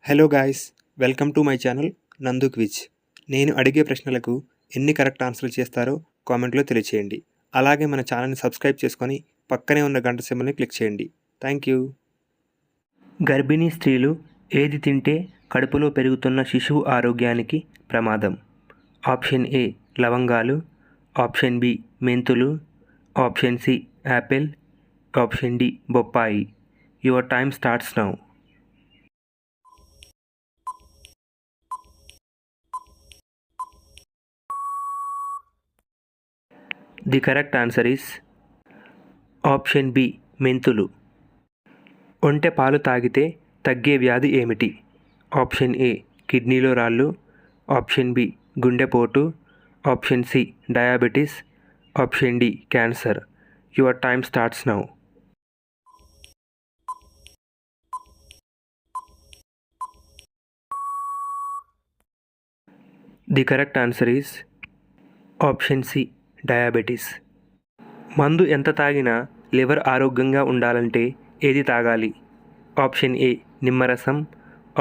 Hello guys, welcome to my channel నందు quiz. నేను అడిగే ప్రశ్నలకు ఎన్ని కరెక్ట్ ఆన్సర్లు చేస్తారో కామెంట్లో తెలియచేయండి. అలాగే మన ఛానల్ని సబ్స్క్రైబ్ చేసుకొని పక్కనే ఉన్న గంట సింబల్ని క్లిక్ చేయండి. Thank you. గర్భిణీ స్త్రీలు ఏది తింటే కడుపులో పెరుగుతున్న శిశువు ఆరోగ్యానికి ప్రమాదం? ఆప్షన్ ఏ లవంగాలు, ఆప్షన్ బి మెంతులు, option C apple, option D బొప్పాయి. Your time starts now. The correct answer is option B మెంతులు. ఒంటె పాలు తాగితే తగ్గే వ్యాధి ఏమిటి? ఆప్షన్ ఏ కిడ్నీలో రాళ్ళు, ఆప్షన్ బి గుండెపోటు, option C diabetes, option D cancer. Your time starts now. The correct answer is option C diabetes. మందు ఎంత తాగినా లివర్ ఆరోగ్యంగా ఉండాలంటే ఏది తాగాలి? ఆప్షన్ ఏ నిమ్మరసం,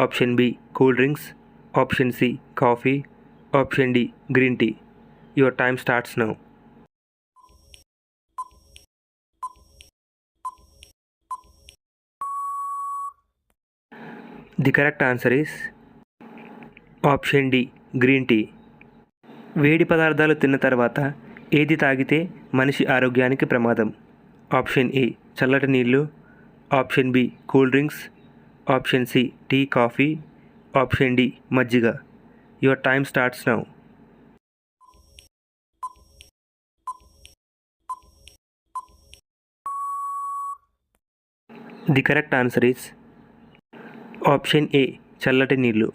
option B cool drinks, option C coffee, option D green tea. Your time starts now. The correct answer is option D green tea. వేడి పదార్థాలు తిన్న తర్వాత ఏది తాగితే మనిషి ఆరోగ్యానికి ప్రమాదం? ఆప్షన్ ఏ చల్లటి నీళ్ళు, option B cool drinks, option C tea coffee, option D మజ్జిగ. Your time starts now. The correct answer is option A చల్లటి నీళ్ళు.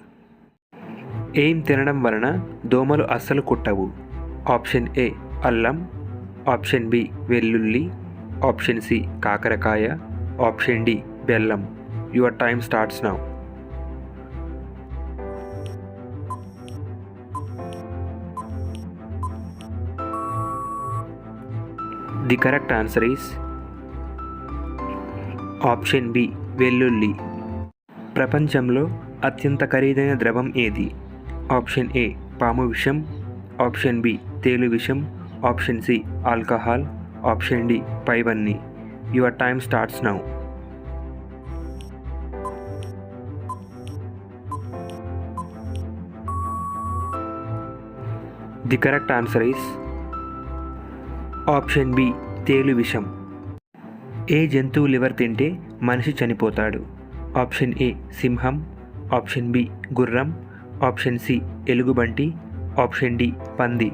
ఏం తినడం వలన దోమలు అస్సలు కుట్టవు? ఆప్షన్ ఏ అల్లం, ఆప్షన్ బి వెల్లుల్లి, ఆప్షన్ సి కాకరకాయ, ఆప్షన్ డి బెల్లం. Your time starts now. The correct answer is option B వెల్లుల్లి. ప్రపంచంలో అత్యంత ఖరీదైన ద్రవం ఏది? ఆప్షన్ ఏ పాము విషం, ఆప్షన్ బి తేలు విషం, option C alcohol, option D పైవన్నీ. Your time starts now. The correct answer is option B తేలు విషం. ఏ జంతువు లివర్ తింటే మనిషి చనిపోతాడు? ఆప్షన్ ఏ సింహం, ఆప్షన్ బి గుర్రం, ఆప్షన్ సి ఎలుగుబంటి, ఆప్షన్ డి పంది.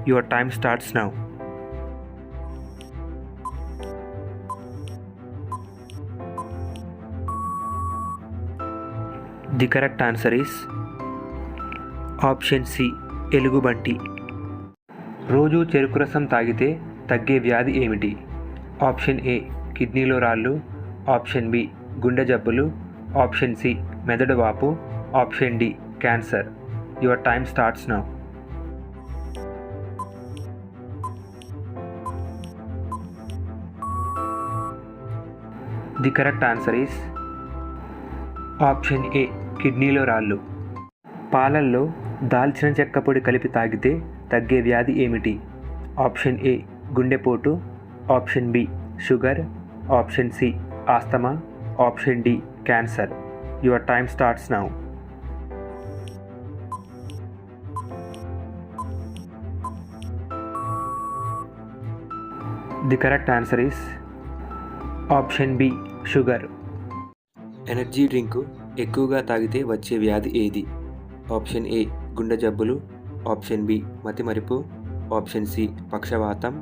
Your time starts now. The correct answer is option C ఎలుగుబంటి. రోజు చెరుకు రసం తాగితే తగ్గే వ్యాధి ఏమిటి? ఆప్షన్ ఏ కిడ్నీలో రాళ్ళు, ఆప్షన్ బి గుండె జబ్బులు, ఆప్షన్ సి మెదడు వాపు, option D cancer. Your time starts now. The correct answer is option A కిడ్నీలో రాళ్ళు. పాలల్లో దాల్చిన చెక్క పొడి కలిపి తాగితే తగ్గే వ్యాధి ఏమిటి? ఆప్షన్ ఏ గుండెపోటు, option B sugar, option C asthma, option D cancer. Your time starts now. The correct answer is option B sugar. Energy drink ఎక్కువగా తాగితే వచ్చే వ్యాధి ఏది? ఆప్షన్ ఏ గుండె జబ్బులు, ఆప్షన్ బి మతిమరుపు, ఆప్షన్ సి పక్షవాతం,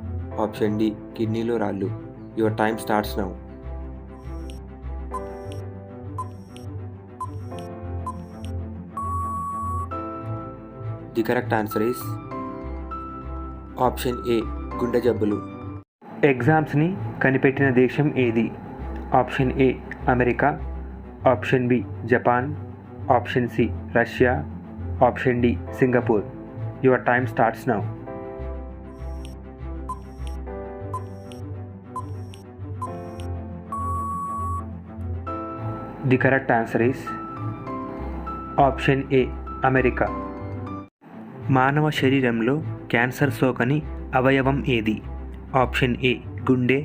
ఆప్షన్ డి కిడ్నీలో రాళ్ళు. Your time starts now. The correct answer is option A గుండె జబ్బులు. ఎగ్జామ్స్ని కనిపెట్టిన దేశం ఏది? Option A America, option B Japan, option C Russia, option D Singapore. Your time starts now. The correct answer is option A America. మానవ శరీరంలో cancer సోకని అవయవం ఏది? ఆప్షన్ ఏ గుండె,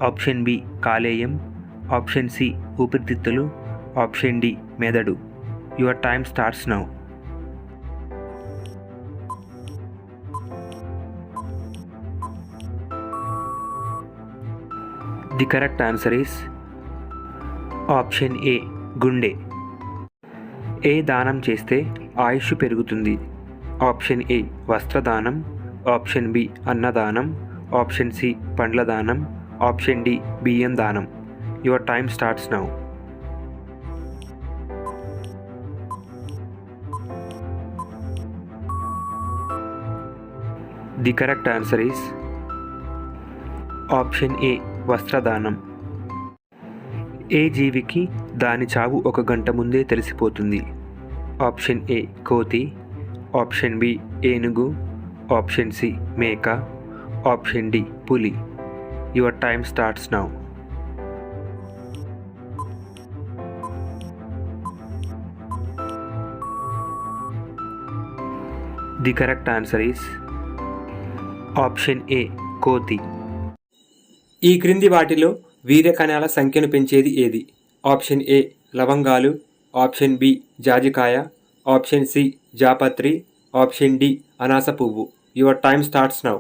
ఆప్షన్ బి కాలేయం, ఆప్షన్ సి ఊపిరితిత్తులు, ఆప్షన్ డి మెదడు. Your time starts now. The correct answer is option A గుండె. ఏ దానం చేస్తే ఆయుష్ పెరుగుతుంది? ఆప్షన్ ఏ వస్త్రదానం, ఆప్షన్ బి అన్నదానం, ఆప్షన్ సి పండ్ల దానం, ఆప్షన్ డి బియ్యం దానం. Your time starts now. The correct answer is option A వస్త్రదానం. ఏ జీవికి దాని చావు 1 గంట ముందే తెలిసిపోతుంది? ఆప్షన్ ఏ కోతి, ఆప్షన్ బి ఏనుగు, ఆప్షన్ సి మేక, ఆప్షన్ డి పులి. Your time starts now. The correct answer is option ఏ కోతి. ఈ క్రింది వాటిలో వీర్య కణాల సంఖ్యను పెంచేది ఏది? ఆప్షన్ ఏ లవంగాలు, ఆప్షన్ బి జాజికాయ, ఆప్షన్ సి జాపత్రి, ఆప్షన్ డి అనాస పువ్వు. Your time starts now.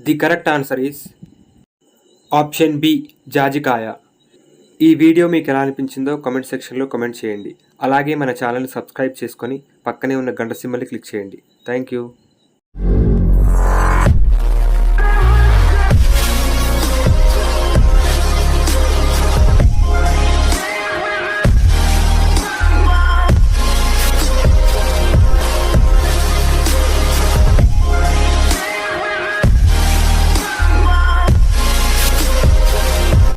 The correct answer is option B జాజికాయ. ఈ వీడియో మీకు ఎలా అనిపించిందో కామెంట్ సెక్షన్లో కామెంట్ చేయండి. అలాగే మన ఛానల్ని సబ్స్క్రైబ్ చేసుకొని పక్కనే ఉన్న గంట సింబల్ని క్లిక్ చేయండి. Thank you.